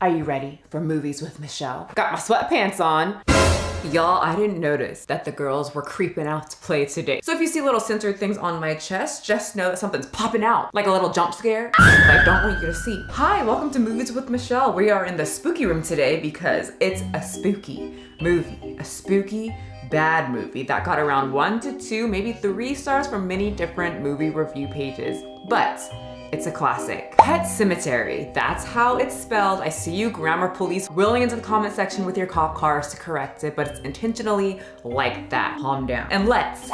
Are you ready for Movies with Michelle? Got my sweatpants on. Y'all, I didn't notice that the girls were creeping out to play today. So if you see little censored things on my chest, just know that something's popping out, like a little jump scare that I don't want you to see. Hi, welcome to Movies with Michelle. We are in the spooky room today because it's a spooky movie, a spooky bad movie that got around 1 to 2, maybe 3 stars from many different movie review pages, but it's a classic. Pet Sematary, that's how it's spelled. I see you grammar police wheeling into the comment section with your cop cars to correct it, but it's intentionally like that. Calm down. And let's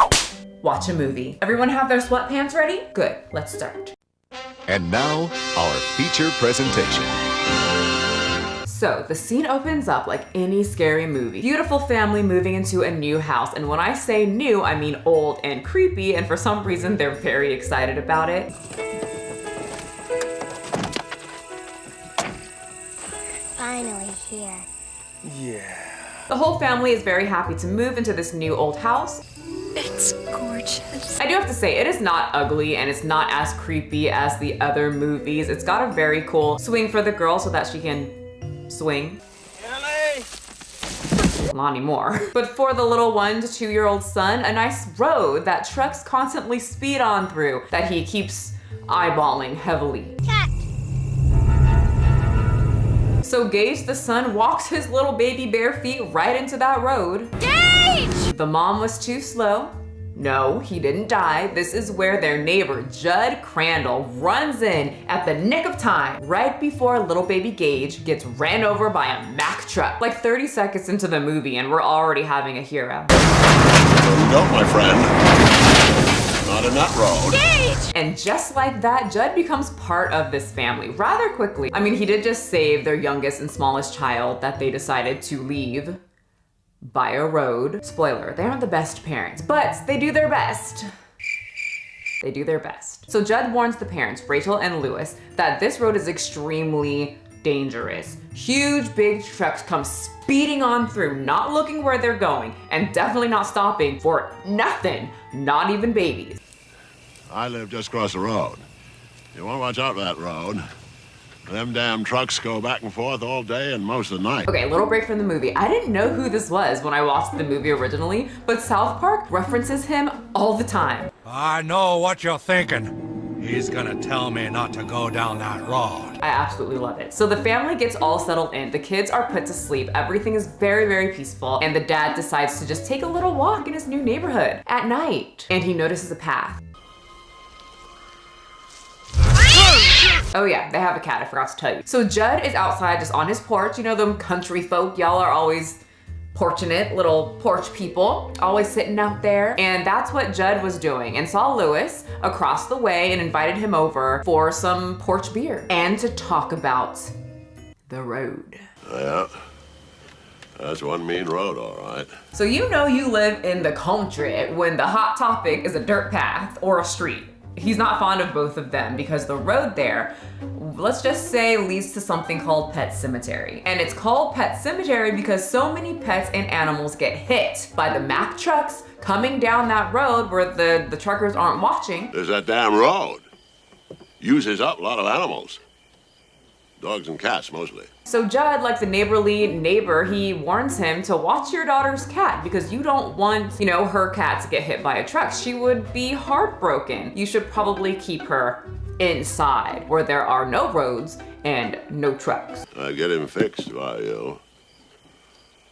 watch a movie. Everyone have their sweatpants ready? Good, let's start. And now, our feature presentation. So the scene opens up like any scary movie. Beautiful family moving into a new house. And when I say new, I mean old and creepy. And for some reason, they're very excited about it. Finally here. Yeah. The whole family is very happy to move into this new old house. It's gorgeous. I do have to say, it is not ugly and it's not as creepy as the other movies. It's got a very cool swing for the girl so that she can swing. Ellie! Not anymore. But for the little 1 to 2 year old son, a nice road that trucks constantly speed on through that he keeps eyeballing heavily. Cat. So Gage, the son, walks his little baby bare feet right into that road. Gage! The mom was too slow. No, he didn't die. This is where their neighbor, Judd Crandall, runs in at the nick of time, right before little baby Gage gets ran over by a Mack truck. Like 30 seconds into the movie and we're already having a hero. Don't, my friend. Not in that road. Gage! And just like that, Judd becomes part of this family rather quickly. I mean, he did just save their youngest and smallest child that they decided to leave by a road. Spoiler, they aren't the best parents, but they do their best. They do their best. So Judd warns the parents, Rachel and Lewis, that this road is extremely dangerous. Huge, big trucks come speeding on through, not looking where they're going, and definitely not stopping for nothing, not even babies. I live just across the road. You want to watch out for that road. Them damn trucks go back and forth all day and most of the night. Okay, a little break from the movie. I didn't know who this was when I watched the movie originally, but South Park references him all the time. I know what you're thinking. He's gonna tell me not to go down that road. I absolutely love it. So the family gets all settled in. The kids are put to sleep. Everything is very, very peaceful. And the dad decides to just take a little walk in his new neighborhood at night. And he notices a path. Oh yeah, they have a cat, I forgot to tell you. So Judd is outside just on his porch. You know them country folk, y'all are always porching it, little porch people, always sitting out there. And that's what Judd was doing, and saw Lewis across the way and invited him over for some porch beer and to talk about the road. Yeah, that's one mean road, all right. So you know you live in the country when the hot topic is a dirt path or a street. He's not fond of both of them because the road there, let's just say, leads to something called Pet Sematary. And it's called Pet Sematary because so many pets and animals get hit by the Mack trucks coming down that road where the truckers aren't watching. There's that damn road. Uses up a lot of animals. Dogs and cats, mostly. So Judd, like the neighborly neighbor, he warns him to watch your daughter's cat because you don't want, you know, her cat to get hit by a truck. She would be heartbroken. You should probably keep her inside where there are no roads and no trucks. I get him fixed, why, you.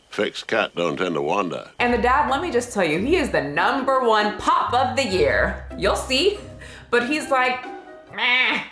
Fixed cat don't tend to wander. And the dad, let me just tell you, he is the #1 pop of the year. You'll see. But he's like, meh.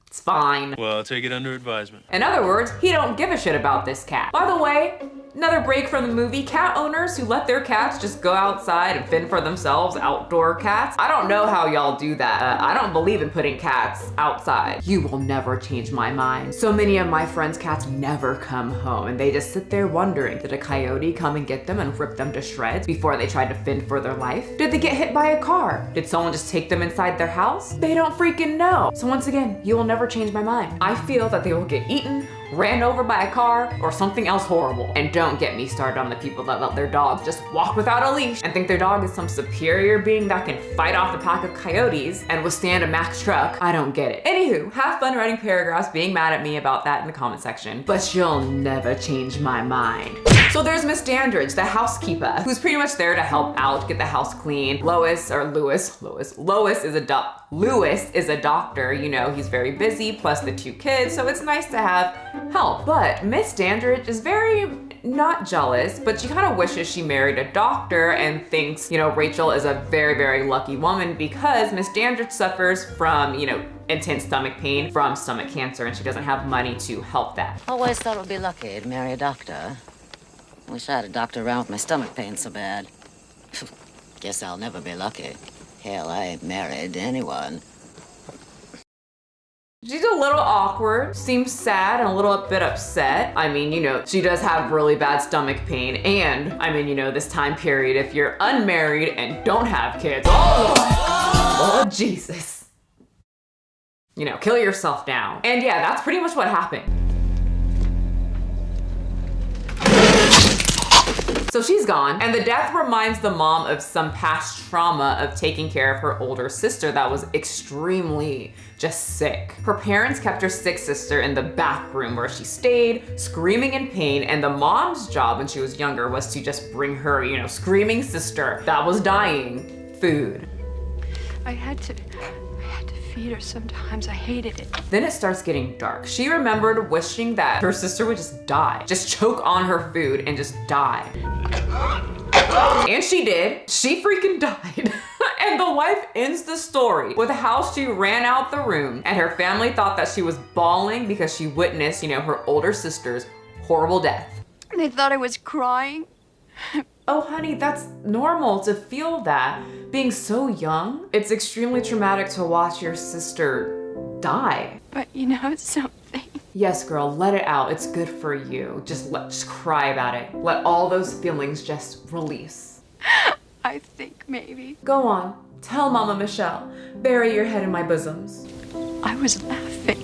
It's fine. Well, I'll take it under advisement. In other words, he don't give a shit about this cat. By the way, another break from the movie, cat owners who let their cats just go outside and fend for themselves, outdoor cats. I don't know how y'all do that. I don't believe in putting cats outside. You will never change my mind. So many of my friends' cats never come home and they just sit there wondering, did a coyote come and get them and rip them to shreds before they tried to fend for their life? Did they get hit by a car? Did someone just take them inside their house? They don't freaking know. So once again, you will never change my mind. I feel that they will get eaten ran over by a car, or something else horrible. And don't get me started on the people that let their dogs just walk without a leash and think their dog is some superior being that can fight off a pack of coyotes and withstand a Mack truck. I don't get it. Anywho, have fun writing paragraphs being mad at me about that in the comment section, but you'll never change my mind. So there's Miss Dandridge, the housekeeper, who's pretty much there to help out, get the house clean. Lewis is a doctor, you know, he's very busy, plus the 2 kids, so it's nice to have help. But Miss Dandridge is very not jealous, but she kind of wishes she married a doctor and thinks, you know, Rachel is a very, very lucky woman because Miss Dandridge suffers from, you know, intense stomach pain from stomach cancer, and she doesn't have money to help that. Always thought it would be lucky to marry a doctor. Wish I had a doctor around with my stomach pain so bad. Guess I'll never be lucky. Hell, I ain't married anyone. She's a little awkward, seems sad and a little bit upset. I mean, you know, she does have really bad stomach pain, and I mean, you know, this time period, if you're unmarried and don't have kids, oh Jesus. You know, kill yourself now. And yeah, that's pretty much what happened. So she's gone, and the death reminds the mom of some past trauma of taking care of her older sister that was extremely just sick. Her parents kept her sick sister in the back room where she stayed, screaming in pain, and the mom's job when she was younger was to just bring her, you know, screaming sister that was dying food. I had to feed her sometimes. I hated it. Then it starts getting dark. She remembered wishing that her sister would just die, just choke on her food and just die. And she did. She freaking died. And the wife ends the story with how she ran out the room and her family thought that she was bawling because she witnessed, you know, her older sister's horrible death. They thought I was crying. Oh honey, that's normal to feel that. Being so young, it's extremely traumatic to watch your sister die. But you know something? Yes, girl, let it out. It's good for you. Just cry about it. Let all those feelings just release. I think maybe. Go on, tell Mama Michelle. Bury your head in my bosoms. I was laughing.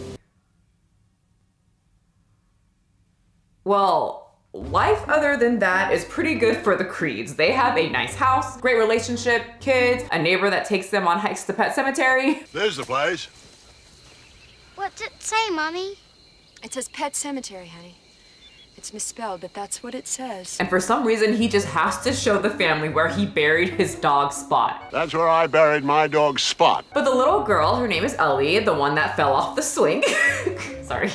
Well, life other than that is pretty good for the Creeds. They have a nice house, great relationship, kids, a neighbor that takes them on hikes to Pet Sematary. There's the place. What's it say, Mommy? It says Pet Cemetery, honey. It's misspelled, but that's what it says. And for some reason, he just has to show the family where he buried his dog Spot. That's where I buried my dog Spot. But the little girl, her name is Ellie, the one that fell off the swing. Sorry.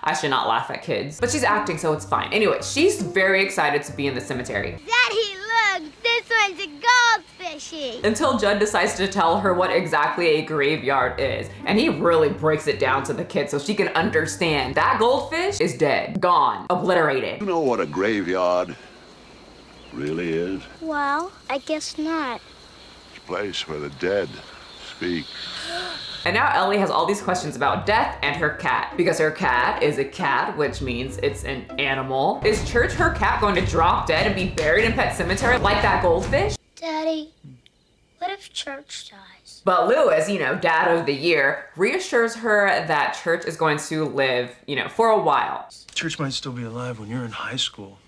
I should not laugh at kids, but she's acting, so it's fine. Anyway, she's very excited to be in the cemetery. Daddy, look! This one's a goldfishy! Until Judd decides to tell her what exactly a graveyard is. And he really breaks it down to the kid so she can understand that goldfish is dead, gone, obliterated. You know what a graveyard really is? Well, I guess not. It's a place where the dead speak. And now Ellie has all these questions about death and her cat. Because her cat is a cat, which means it's an animal. Is Church her cat going to drop dead and be buried in Pet Sematary like that goldfish? Daddy, what if Church dies? But Lewis, you know, dad of the year, reassures her that Church is going to live, you know, for a while. Church might still be alive when you're in high school.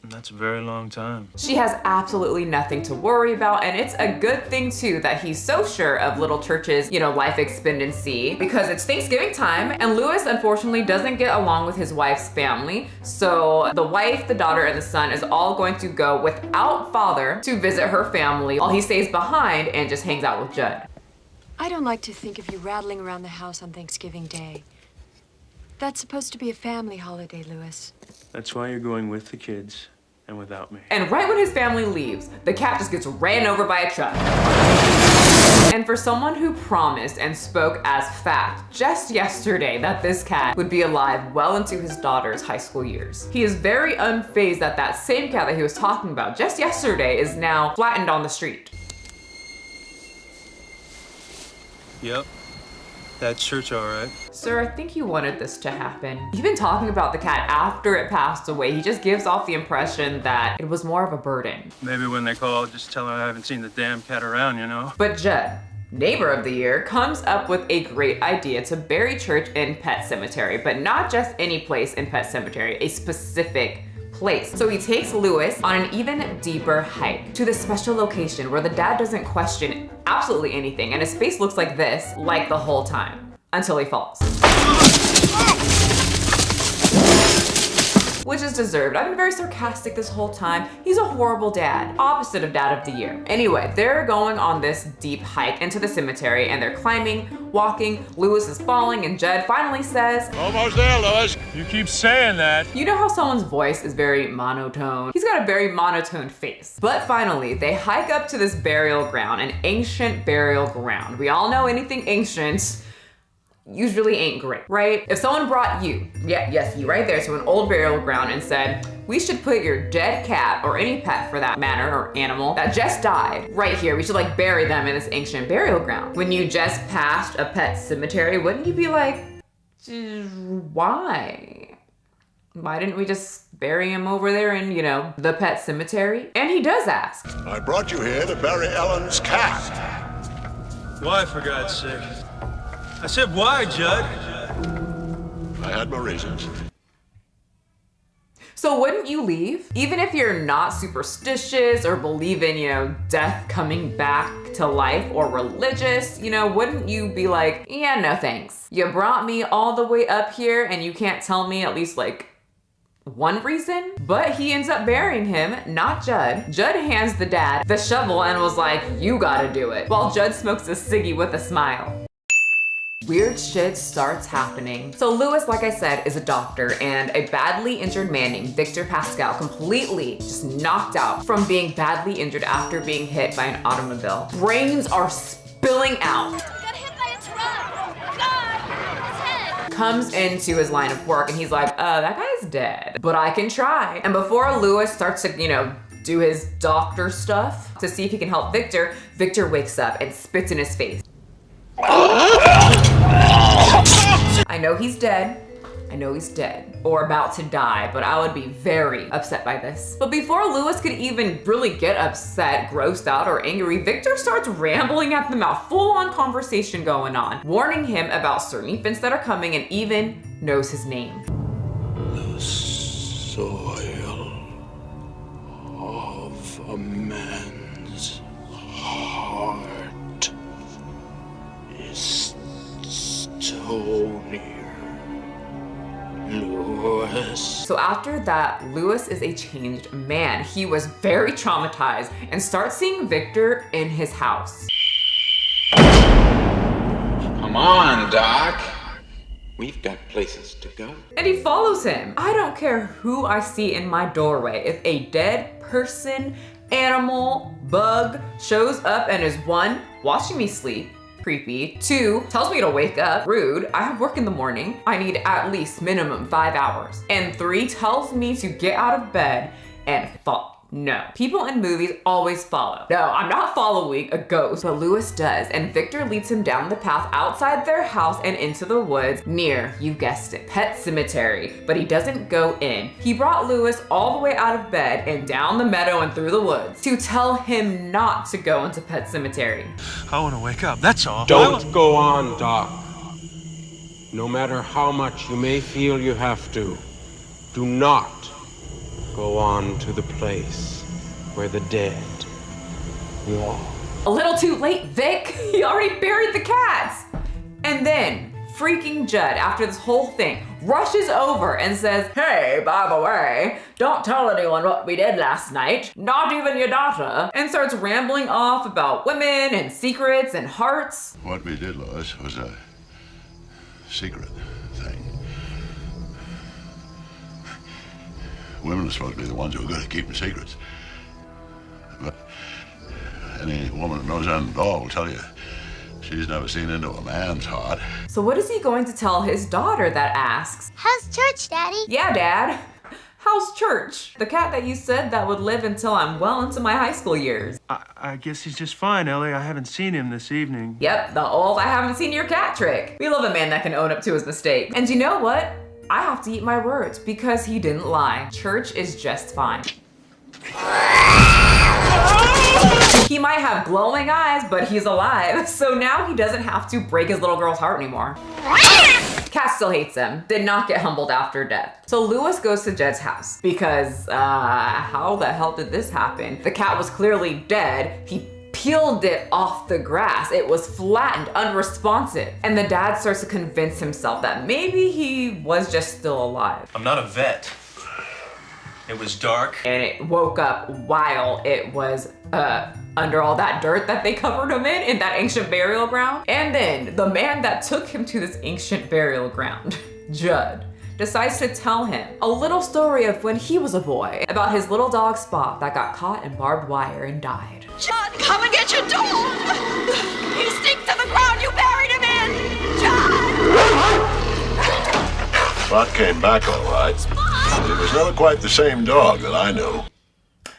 And that's a very long time. She has absolutely nothing to worry about, and it's a good thing too that he's so sure of little Church's, you know, life expectancy because it's Thanksgiving time and Lewis unfortunately doesn't get along with his wife's family. So the wife, the daughter, and the son is all going to go without father to visit her family while he stays behind and just hangs out with Judd. I don't like to think of you rattling around the house on Thanksgiving Day. That's supposed to be a family holiday, Lewis. That's why you're going with the kids and without me. And right when his family leaves, the cat just gets ran over by a truck. And for someone who promised and spoke as fact just yesterday that this cat would be alive well into his daughter's high school years, he is very unfazed that that same cat that he was talking about just yesterday is now flattened on the street. Yep. That's Church, all right. Sir, I think you wanted this to happen. Even talking about the cat after it passed away, he just gives off the impression that it was more of a burden. Maybe when they call, just tell her I haven't seen the damn cat around, you know? But Judd, Neighbor of the Year comes up with a great idea to bury Church in Pet Cemetery, but not just any place in Pet Cemetery, a specific place. So he takes Lewis on an even deeper hike to this special location where the dad doesn't question absolutely anything, and his face looks like this, like the whole time, until he falls. Which is deserved. I've been very sarcastic this whole time. He's a horrible dad, opposite of Dad of the Year. Anyway, they're going on this deep hike into the cemetery and they're climbing, walking. Lewis is falling and Judd finally says, Almost there, Lewis. You keep saying that. you know how someone's voice is very monotone? He's got a very monotone face. But finally, they hike up to this burial ground, an ancient burial ground. We all know anything ancient usually ain't great, right? If someone brought you, yes, you right there, to an old burial ground and said, we should put your dead cat, or any pet for that matter, or animal that just died, right here. We should like bury them in this ancient burial ground. When you just passed a pet cemetery, wouldn't you be like, why? Why didn't we just bury him over there in, you know, the pet cemetery? And he does ask. I brought you here to bury Ellen's cat. Why, for God's sake? I said, why, Judd? I had my reasons. So wouldn't you leave? Even if you're not superstitious or believe in, you know, death coming back to life or religious, you know, wouldn't you be like, yeah, no thanks. You brought me all the way up here and you can't tell me at least like one reason? But he ends up burying him, not Judd. Judd hands the dad the shovel and was like, you gotta do it. While Judd smokes a ciggy with a smile. Weird shit starts happening. So Lewis, like I said, is a doctor, and a badly injured man named Victor Pascal completely just knocked out from being badly injured after being hit by an automobile. Brains are spilling out. He got hit by a truck. God, his head. Comes into his line of work and he's like, that guy's dead, but I can try. And before Lewis starts to, you know, do his doctor stuff to see if he can help Victor, Victor wakes up and spits in his face. I know he's dead. I know he's dead or about to die, but I would be very upset by this. But before Lewis could even really get upset, grossed out, or angry, Victor starts rambling at the mouth, full-on conversation going on, warning him about certain events that are coming and even knows his name. The soil of a man's heart is stonier, Lewis. So after that, Lewis is a changed man. He was very traumatized and starts seeing Victor in his house. Come on, Doc. We've got places to go. And he follows him. I don't care who I see in my doorway. If a dead person, animal, bug shows up and is 1, watching me sleep, creepy, 2, tells me to wake up, rude, I have work in the morning, I need at least minimum 5 hours, and 3, tells me to get out of bed and fall. No. People in movies always follow. No, I'm not following a ghost, but Lewis does, and Victor leads him down the path outside their house and into the woods near, you guessed it, Pet Sematary, but he doesn't go in. He brought Lewis all the way out of bed and down the meadow and through the woods to tell him not to go into Pet Sematary. I want to wake up, that's all. Don't go on, Doc. No matter how much you may feel you have to, do not go on to the place where the dead walk. A little too late, Vic. He already buried the cats. And then freaking Judd, after this whole thing, rushes over and says, hey, by the way, don't tell anyone what we did last night, not even your daughter, and starts rambling off about women and secrets and hearts. What we did, Lois, was a secret thing. Women are supposed to be the ones who are good at keeping secrets. But any woman who knows anything at all will tell you she's never seen into a man's heart. So what is he going to tell his daughter that asks, How's church, Daddy? yeah, Dad, how's Church? The cat that you said that would live until I'm well into my high school years. I guess he's just fine, Ellie. I haven't seen him this evening. Yep, the old I haven't seen your cat trick. We love a man that can own up to his mistake. And you know what? I have to eat my words because he didn't lie. Church is just fine. He might have glowing eyes, but he's alive. So now he doesn't have to break his little girl's heart anymore. Cat still hates him, did not get humbled after death. So Lewis goes to Jed's house because, how the hell did this happen? The cat was clearly dead. He peeled it off the grass. It was flattened, unresponsive. And the dad starts to convince himself that maybe he was just still alive. I'm not a vet. It was dark. And it woke up while it was under all that dirt that they covered him in that ancient burial ground. And then the man that took him to this ancient burial ground, Judd, decides to tell him a little story of when he was a boy about his little dog Spot that got caught in barbed wire and died. Judd, come and get your dog! He stinks to the ground you buried him in! Judd! Spot came back all right. It was never quite the same dog that I knew.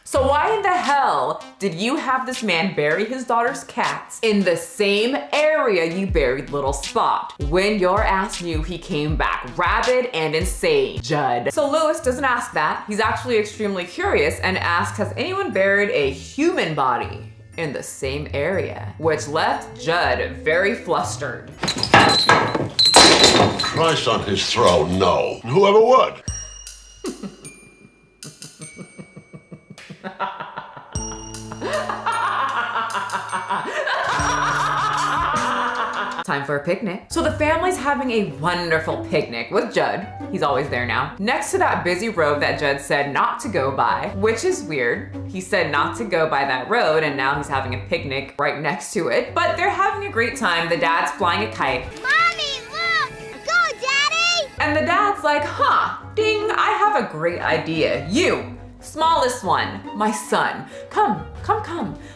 So why in the hell did you have this man bury his daughter's cats in the same area you buried little Spot when your ass knew he came back rabid and insane, Judd? So Lewis doesn't ask that. He's actually extremely curious and asks, has anyone buried a human body in the same area? Which left Judd very flustered. Christ on his throne, no. Whoever would. Time for a picnic. So the family's having a wonderful picnic with Judd. He's always there now. Next to that busy road that Judd said not to go by, which is weird. He said not to go by that road and now he's having a picnic right next to it. But they're having a great time. The dad's flying a kite. Mommy, look! Go, Daddy! And the dad's like, ding, I have a great idea. You, smallest one, my son, come,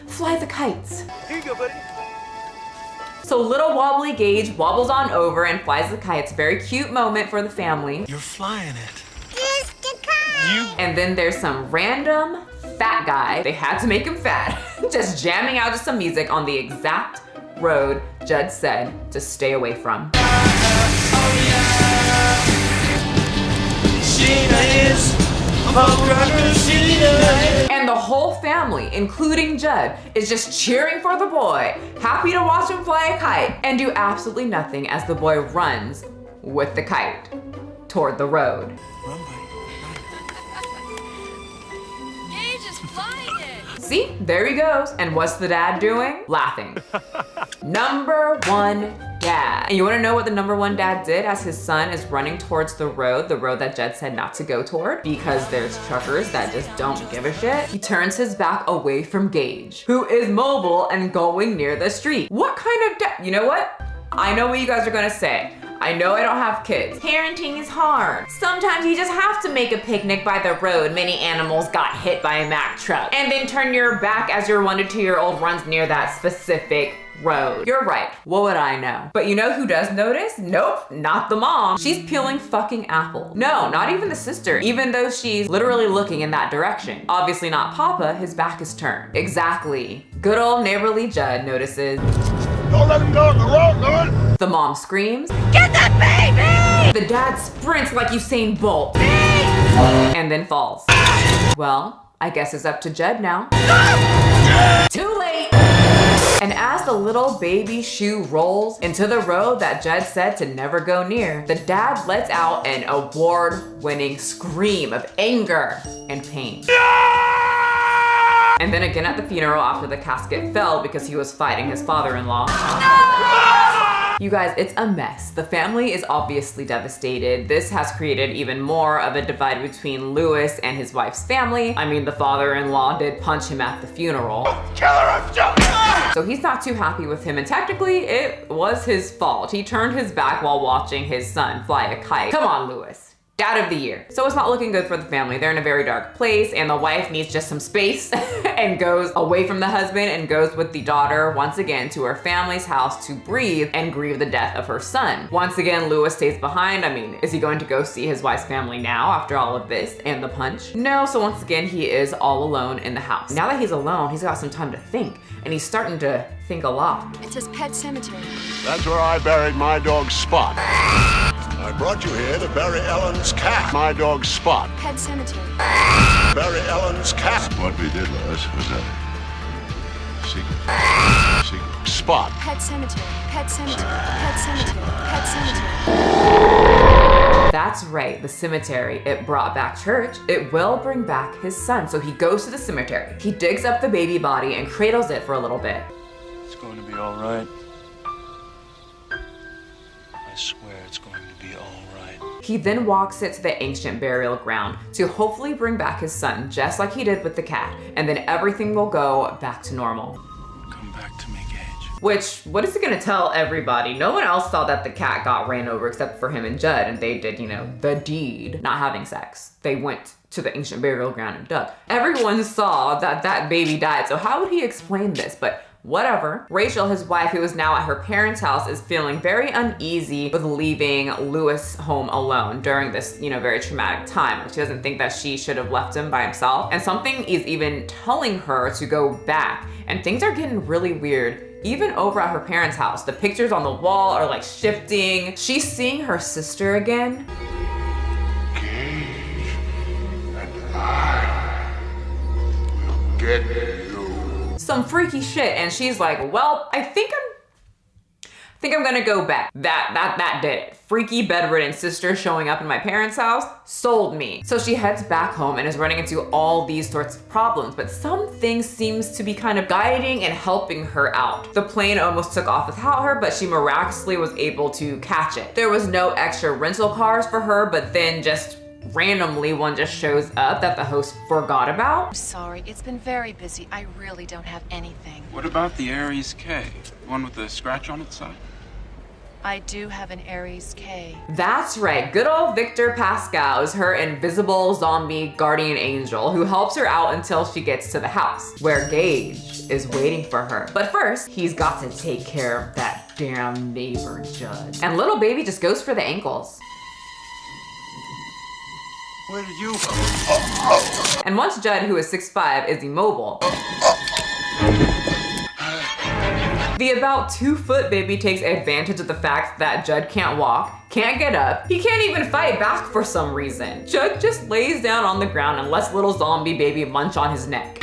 fly the kites. Here you go, buddy. So little wobbly Gage wobbles on over and flies the kites. Very cute moment for the family. You're flying it. Here's the kite! And then there's some random fat guy, they had to make him fat, just jamming out to some music on the exact road Judd said to stay away from. And the whole family, including Judd, is just cheering for the boy, happy to watch him fly a kite and do absolutely nothing as the boy runs with the kite toward the road. Run, buddy. Gage is flying it! See, there he goes. And what's the dad doing? Laughing. Number one dad. And you wanna know what the number one dad did as his son is running towards the road that Judd said not to go toward? Because there's truckers that just don't give a shit. He turns his back away from Gage, who is mobile and going near the street. What kind of dad? You know what? I know what you guys are gonna say. I know I don't have kids. Parenting is hard. Sometimes you just have to make a picnic by the road. Many animals got hit by a Mack truck. And then turn your back as your 1 to 2 year old runs near that specific road. You're right. What would I know? But you know who does notice? Nope, not the mom. She's peeling fucking apples. No, not even the sister, even though she's literally looking in that direction. Obviously not Papa, his back is turned. Exactly. Good old neighborly Judd notices. Don't let him go in the road, Lewis. The mom screams. Get that baby! The dad sprints like Usain Bolt. And then falls. Well, I guess it's up to Judd now. Too late! And as the little baby shoe rolls into the road that Judd said to never go near, the dad lets out an award-winning scream of anger and pain. And then again at the funeral after the casket fell because he was fighting his father-in-law. You guys, it's a mess. The family is obviously devastated. This has created even more of a divide between Lewis and his wife's family. I mean, the father-in-law did punch him at the funeral. So he's not too happy with him, and technically it was his fault. He turned his back while watching his son fly a kite. Come on, Lewis. Dad of the year. So it's not looking good for the family. They're in a very dark place and the wife needs just some space and goes away from the husband and goes with the daughter once again to her family's house to breathe and grieve the death of her son. Once again, Lewis stays behind. I mean, is he going to go see his wife's family now after all of this and the punch? No, so once again, he is all alone in the house. Now that he's alone, he's got some time to think and he's starting to think a lot. It says Pet Cemetery. That's where I buried my dog Spot. I brought you here to bury Ellen's cat. My dog Spot. Pet Cemetery. Bury Ellen's cat. What we did, Lois, was secret spot. Pet cemetery, pet cemetery, pet cemetery, pet cemetery. That's right, the cemetery. It brought back Church. It will bring back his son. So he goes to the cemetery. He digs up the baby body and cradles it for a little bit. It's going to be all right. I swear it's going to be all right. He then walks it to the ancient burial ground to hopefully bring back his son, just like he did with the cat, and then everything will go back to normal. Come back to me, Gage. Which, what is he gonna tell everybody? No one else saw that the cat got ran over except for him and Judd, and they did, the deed, not having sex. They went to the ancient burial ground and dug. Everyone saw that that baby died, so how would he explain this? But whatever. Rachel, his wife, who is now at her parents' house, is feeling very uneasy with leaving Louis home alone during this, very traumatic time. She doesn't think that she should have left him by himself. And something is even telling her to go back. And things are getting really weird. Even over at her parents' house, the pictures on the wall are like shifting. She's seeing her sister again. Gage, and I will get you. Some freaky shit, and she's like, well, I think I'm gonna go back. That did it. Freaky bedridden sister showing up in my parents' house sold me. So she heads back home and is running into all these sorts of problems, but something seems to be kind of guiding and helping her out. The plane almost took off without her, but she miraculously was able to catch it. There was no extra rental cars for her, but then just randomly one just shows up that the host forgot about. I'm sorry, it's been very busy. I really don't have anything. What about the Aries K? The one with the scratch on its side? I do have an Aries K. That's right, good old Victor Pascal is her invisible zombie guardian angel who helps her out until she gets to the house, where Gage is waiting for her. But first, he's got to take care of that damn neighbor Judd. And little baby just goes for the ankles. Where did you And once Judd, who is 6'5", is immobile, the about 2-foot baby takes advantage of the fact that Judd can't walk, can't get up, he can't even fight back for some reason. Judd just lays down on the ground and lets little zombie baby munch on his neck.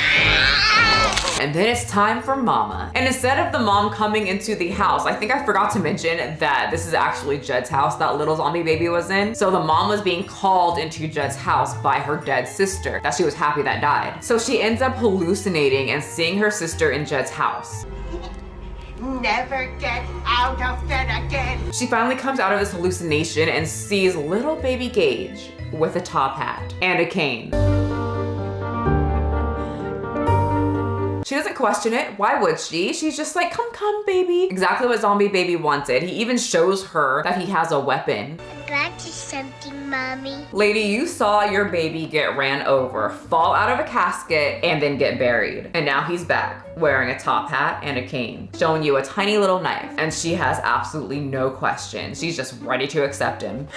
And then it's time for Mama. And instead of the mom coming into the house, I think I forgot to mention that this is actually Judd's house that little zombie baby was in. So the mom was being called into Judd's house by her dead sister that she was happy that died. So she ends up hallucinating and seeing her sister in Judd's house. Never get out of bed again. She finally comes out of this hallucination and sees little baby Gage with a top hat and a cane. She doesn't question it. Why would she? She's just like, come, baby. Exactly what zombie baby wanted. He even shows her that he has a weapon. Got you something, Mommy. Lady, you saw your baby get ran over, fall out of a casket, and then get buried. And now he's back, wearing a top hat and a cane, showing you a tiny little knife. And she has absolutely no question. She's just ready to accept him.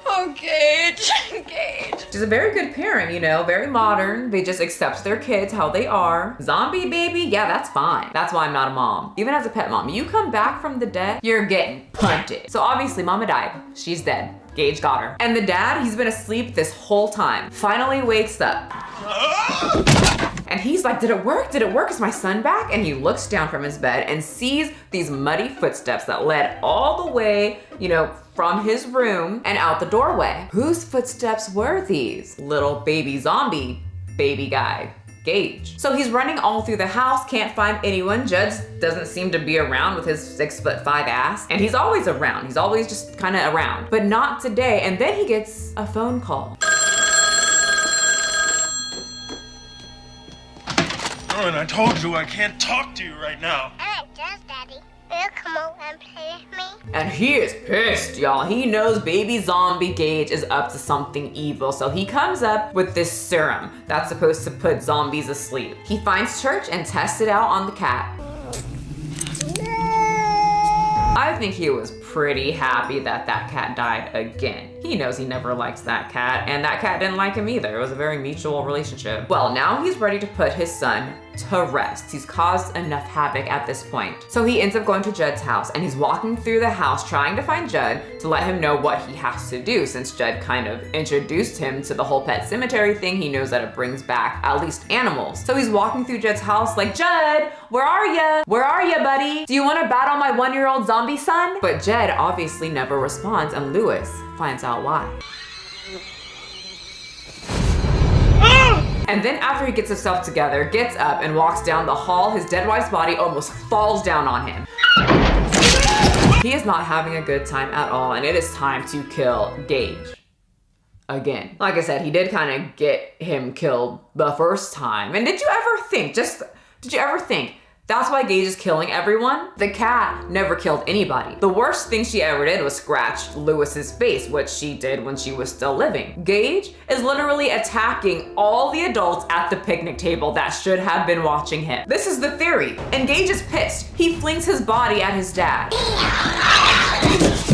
Oh, Gage, Gage. She's a very good parent, very modern. They just accept their kids how they are. Zombie baby, yeah, that's fine. That's why I'm not a mom. Even as a pet mom, you come back from the dead, you're getting punted. So obviously Mama died. She's dead. Gage got her. And the dad, he's been asleep this whole time. Finally wakes up. And he's like, did it work? Did it work? Is my son back? And he looks down from his bed and sees these muddy footsteps that led all the way, from his room and out the doorway. Whose footsteps were these? Little baby zombie baby guy. Gage. So he's running all through the house, can't find anyone. Judd doesn't seem to be around with his 6'5" ass. And he's always around. He's always just kind of around, but not today. And then he gets a phone call. Darling, I told you I can't talk to you right now. Alright, just Daddy. Will you come over and play with me? And he is pissed, y'all. He knows baby zombie Gage is up to something evil, so he comes up with this serum that's supposed to put zombies asleep. He finds Church and tests it out on the cat. I think he was pretty happy that that cat died again. He knows he never liked that cat, and that cat didn't like him either. It was a very mutual relationship. Well, now he's ready to put his son to rest. He's caused enough havoc at this point. So he ends up going to Judd's house, and he's walking through the house trying to find Judd to let him know what he has to do. Since Judd kind of introduced him to the whole pet cemetery thing, he knows that it brings back at least animals. So he's walking through Judd's house like, Judd, where are ya? Where are ya, buddy? Do you want to battle my 1-year-old zombie son? But Judd obviously never responds, and Lewis finds out why. And then after he gets himself together, gets up and walks down the hall, his dead wife's body almost falls down on him. He is not having a good time at all, and it is time to kill Gage. Again. Like I said, he did kind of get him killed the first time. And did you ever think, that's why Gage is killing everyone? The cat never killed anybody. The worst thing she ever did was scratch Lewis's face, which she did when she was still living. Gage is literally attacking all the adults at the picnic table that should have been watching him. This is the theory. And Gage is pissed. He flings his body at his dad.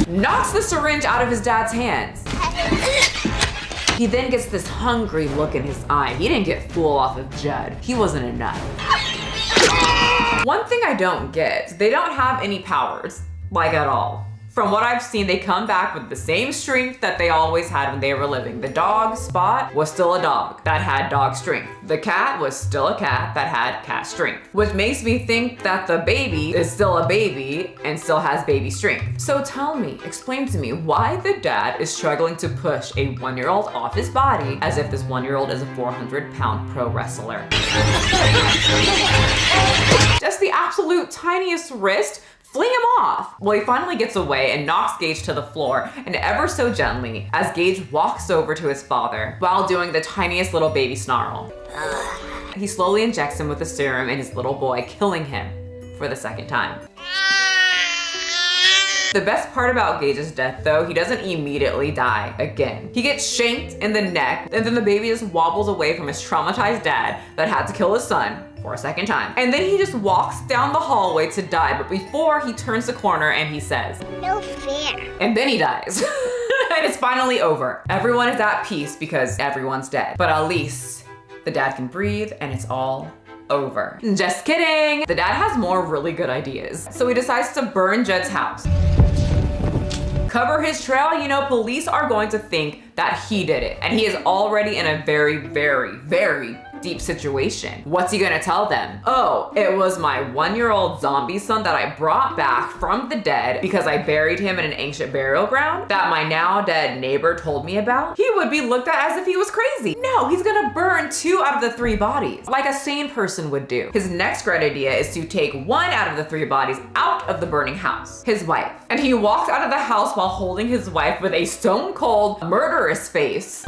Knocks the syringe out of his dad's hands. He then gets this hungry look in his eye. He didn't get full off of Judd. He wasn't enough. One thing I don't get, they don't have any powers, like at all. From what I've seen, they come back with the same strength that they always had when they were living. The dog, Spot, was still a dog that had dog strength. The cat was still a cat that had cat strength, which makes me think that the baby is still a baby and still has baby strength. So tell me, explain to me why the dad is struggling to push a 1-year-old off his body as if this 1-year-old is a 400-pound pro wrestler. Just the absolute tiniest wrist, fling him off. Well, he finally gets away and knocks Gage to the floor, and ever so gently, as Gage walks over to his father while doing the tiniest little baby snarl. He slowly injects him with the serum in his little boy, killing him for the second time. The best part about Gage's death, though, he doesn't immediately die again. He gets shanked in the neck, and then the baby just wobbles away from his traumatized dad that had to kill his son for a second time. And then he just walks down the hallway to die, but before he turns the corner and he says, "No fair." And then he dies. And it's finally over. Everyone is at peace because everyone's dead. But at least the dad can breathe and it's all over. Just kidding. The dad has more really good ideas. So he decides to burn Judd's house. Cover his trail, you know, police are going to think that he did it. And he is already in a very, very, very deep situation. What's he gonna tell them? Oh, it was my 1-year-old zombie son that I brought back from the dead because I buried him in an ancient burial ground that my now dead neighbor told me about. He would be looked at as if he was crazy. No, he's gonna burn 2 out of the 3 bodies, like a sane person would do. His next great idea is to take 1 out of the 3 bodies out of the burning house, his wife. And he walks out of the house while holding his wife with a stone cold, murderous face.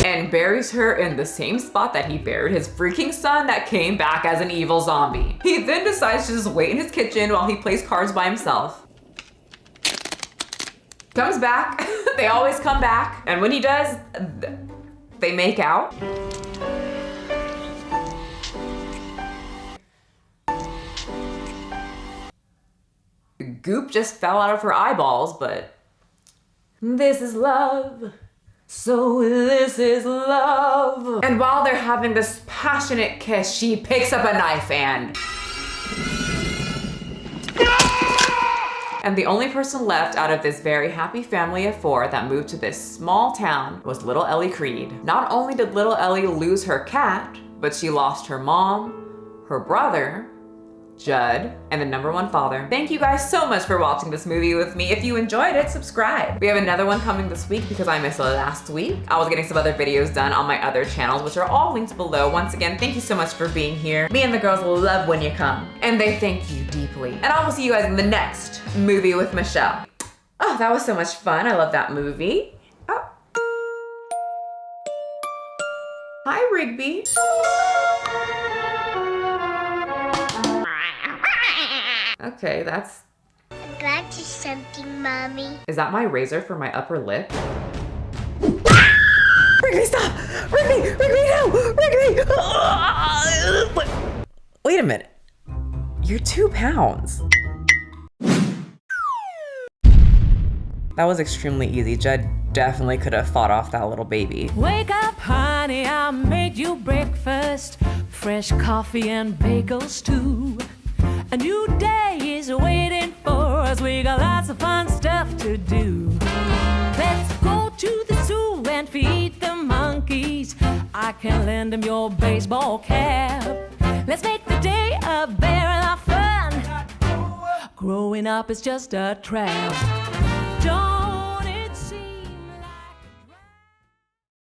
And buries her in the same spot that he buried his freaking son that came back as an evil zombie. He then decides to just wait in his kitchen while he plays cards by himself. Comes back, they always come back, and when he does, they make out. Goop just fell out of her eyeballs, but this is love. So this is love. And while they're having this passionate kiss, she picks up a knife and the only person left out of this very happy family of 4 that moved to this small town was little Ellie Creed. Not only did little Ellie lose her cat, but she lost her mom, her brother, Judd, and the #1 father. Thank you guys so much for watching this movie with me. If you enjoyed it, subscribe. We have another one coming this week because I missed it last week. I was getting some other videos done on my other channels, which are all linked below. Once again, thank you so much for being here. Me and the girls love when you come, and they thank you deeply. And I will see you guys in the next movie with Michelle. Oh, that was so much fun. I love that movie. Oh. Hi, Rigby. Okay, that's... I got you something, Mommy. Is that my razor for my upper lip? Rigby, stop! Rigby! Rigby, no! Rigby! Wait a minute. You're 2 pounds. That was extremely easy. Judd definitely could have fought off that little baby. Wake up, honey, I'll make you breakfast. Fresh coffee and bagels too. A new day is waiting for us. We got lots of fun stuff to do. Let's go to the zoo and feed the monkeys. I can lend them your baseball cap. Let's make the day a barrel of fun. Growing up is just a trap.